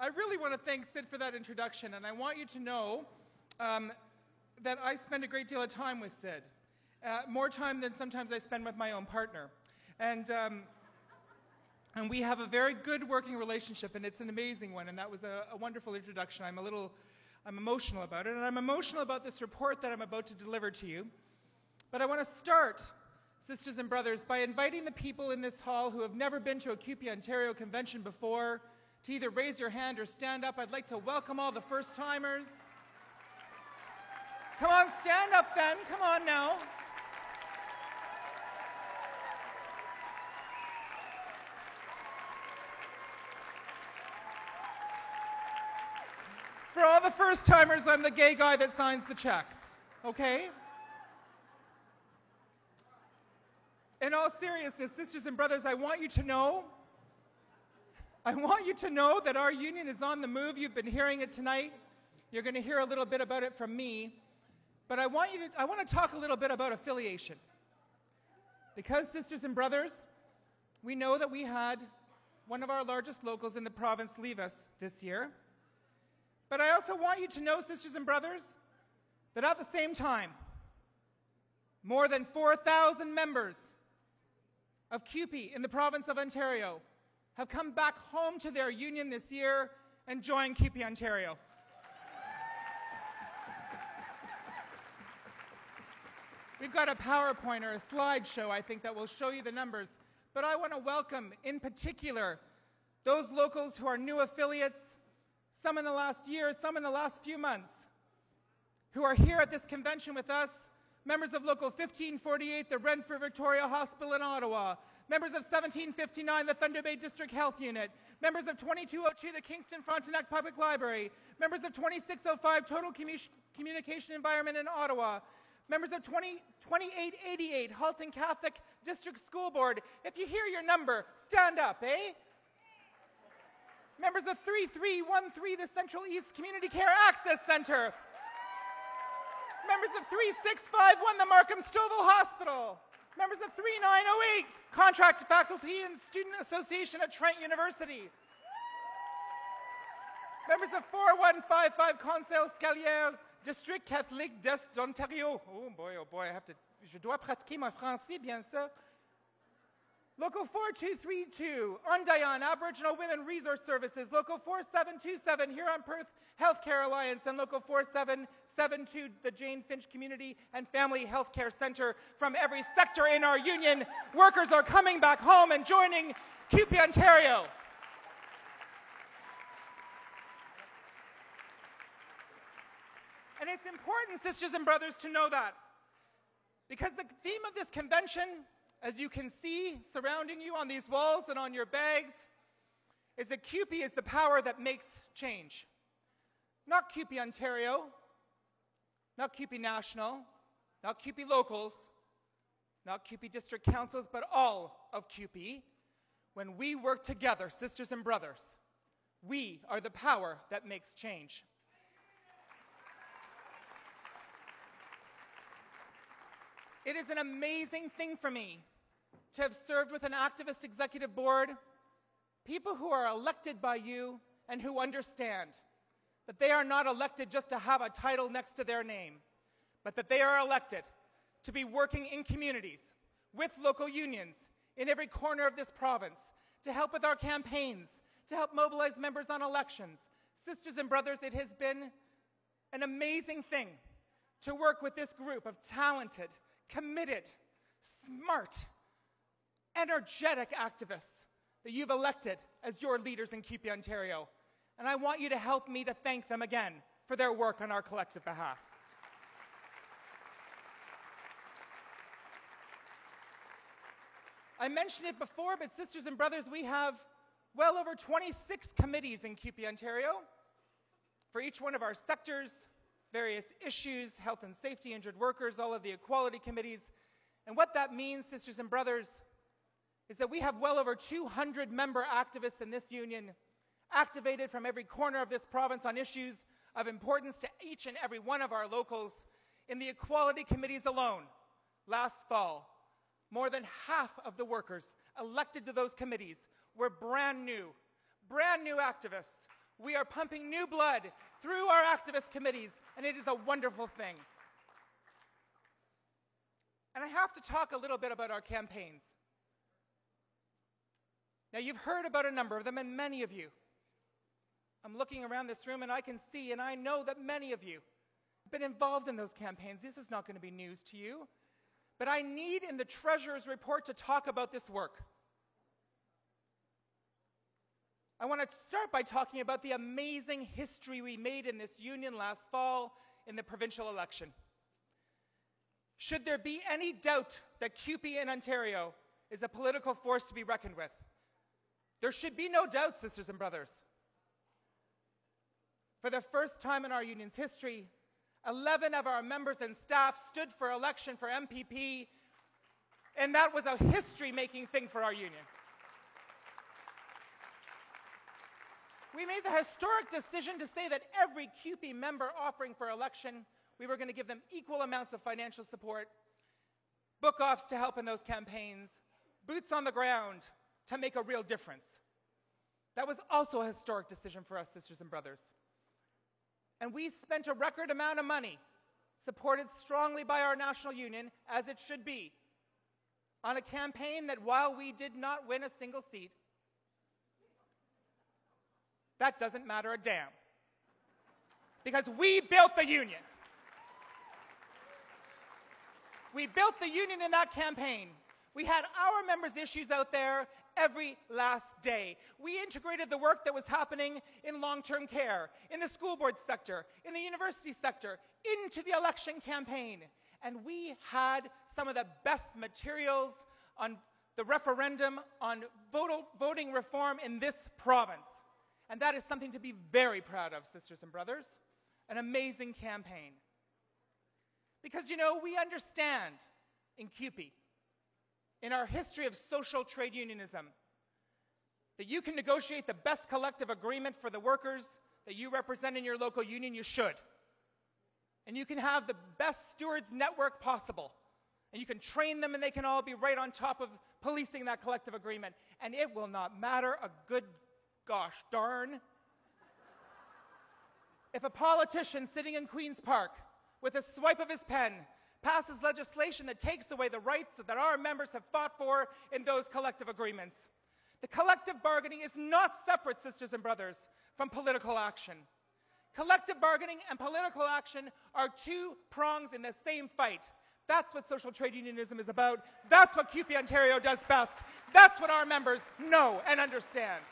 I really want to thank Sid for that introduction, and I want you to know that I spend a great deal of time with Sid. More time than sometimes I spend with my own partner. And we have a very good working relationship, and it's an amazing one, and that was a wonderful introduction. I'm emotional about it, and I'm emotional about this report that I'm about to deliver to you. But I want to start, sisters and brothers, by inviting the people in this hall who have never been to a CUPE Ontario convention before to either raise your hand or stand up. I'd like to welcome all the first-timers. Come on, stand up then. Come on now. For all the first-timers, I'm the gay guy that signs the checks, okay? In all seriousness, sisters and brothers, I want you to know that our union is on the move. You've been hearing it tonight. You're going to hear a little bit about it from me. But I want to talk a little bit about affiliation. Because, sisters and brothers, we know that we had one of our largest locals in the province leave us this year. But I also want you to know, sisters and brothers, that at the same time, more than 4,000 members of CUPE in the province of Ontario have come back home to their union this year and joined CUPE Ontario. We've got a PowerPoint or a slideshow, I think, that will show you the numbers. But I want to welcome, in particular, those locals who are new affiliates, some in the last year, some in the last few months, who are here at this convention with us, members of Local 1548, the Renfrew Victoria Hospital in Ottawa, members of 1759, the Thunder Bay District Health Unit, members of 2202, the Kingston Frontenac Public Library, members of 2605, Total Communication Environment in Ottawa, members of 2888, Halton Catholic District School Board. If you hear your number, stand up, eh? Members of 3313, the Central East Community Care Access Centre. Members of 3651, the Markham Stouffville Hospital. Members of 3908, Contract Faculty and Student Association at Trent University. Members of 4155, Conseil Scalier, District Catholique d'Est d'Ontario. Oh boy, je dois pratiquer mon français, bien sûr. Local 4232, Ondayan Aboriginal Women Resource Services. Local 4727, Huron-Perth Healthcare Alliance. And Local 4772, the Jane Finch Community and Family Healthcare Centre. From every sector in our union, workers are coming back home and joining CUPE Ontario. And it's important, sisters and brothers, to know that. Because the theme of this convention, as you can see surrounding you on these walls and on your bags, is that CUPE is the power that makes change. Not CUPE Ontario, not CUPE National, not CUPE Locals, not CUPE District Councils, but all of CUPE. When we work together, sisters and brothers, we are the power that makes change. It is an amazing thing for me to have served with an activist executive board, people who are elected by you and who understand that they are not elected just to have a title next to their name, but that they are elected to be working in communities with local unions in every corner of this province to help with our campaigns, to help mobilize members on elections. Sisters and brothers, it has been an amazing thing to work with this group of talented, committed, smart, energetic activists that you've elected as your leaders in CUPE Ontario. And I want you to help me to thank them again for their work on our collective behalf. I mentioned it before, but sisters and brothers, we have well over 26 committees in CUPE Ontario for each one of our sectors, various issues, health and safety, injured workers, all of the equality committees. And what that means, sisters and brothers, is that we have well over 200 member activists in this union activated from every corner of this province on issues of importance to each and every one of our locals. In the equality committees alone, last fall, more than half of the workers elected to those committees were brand new activists We are pumping new blood through our activist committees, and it is a wonderful thing. And I have to talk a little bit about our campaigns. Now, you've heard about a number of them, and many of you. I'm looking around this room, and I can see, and I know that many of you have been involved in those campaigns. This is not going to be news to you. But I need, in the Treasurer's report, to talk about this work. I want to start by talking about the amazing history we made in this union last fall in the provincial election. Should there be any doubt that CUPE in Ontario is a political force to be reckoned with, there should be no doubt, sisters and brothers. For the first time in our union's history, 11 of our members and staff stood for election for MPP, and that was a history-making thing for our union. We made the historic decision to say that every CUPE member offering for election, we were going to give them equal amounts of financial support, book-offs to help in those campaigns, boots on the ground to make a real difference. That was also a historic decision for us, sisters and brothers. And we spent a record amount of money, supported strongly by our national union, as it should be, on a campaign that, while we did not win a single seat, that doesn't matter a damn. Because we built the union. We built the union in that campaign. We had our members' issues out there every last day. We integrated the work that was happening in long-term care, in the school board sector, in the university sector, into the election campaign. And we had some of the best materials on the referendum on voting reform in this province. And that is something to be very proud of, sisters and brothers. An amazing campaign. Because, you know, we understand in CUPE, in our history of social trade unionism, that you can negotiate the best collective agreement for the workers that you represent in your local union, you should. And you can have the best stewards network possible. And you can train them, and they can all be right on top of policing that collective agreement. And it will not matter a good gosh darn if a politician sitting in Queen's Park with a swipe of his pen passes legislation that takes away the rights that our members have fought for in those collective agreements. The collective bargaining is not separate, sisters and brothers, from political action. Collective bargaining and political action are two prongs in the same fight. That's what social trade unionism is about. That's what CUPE Ontario does best. That's what our members know and understand.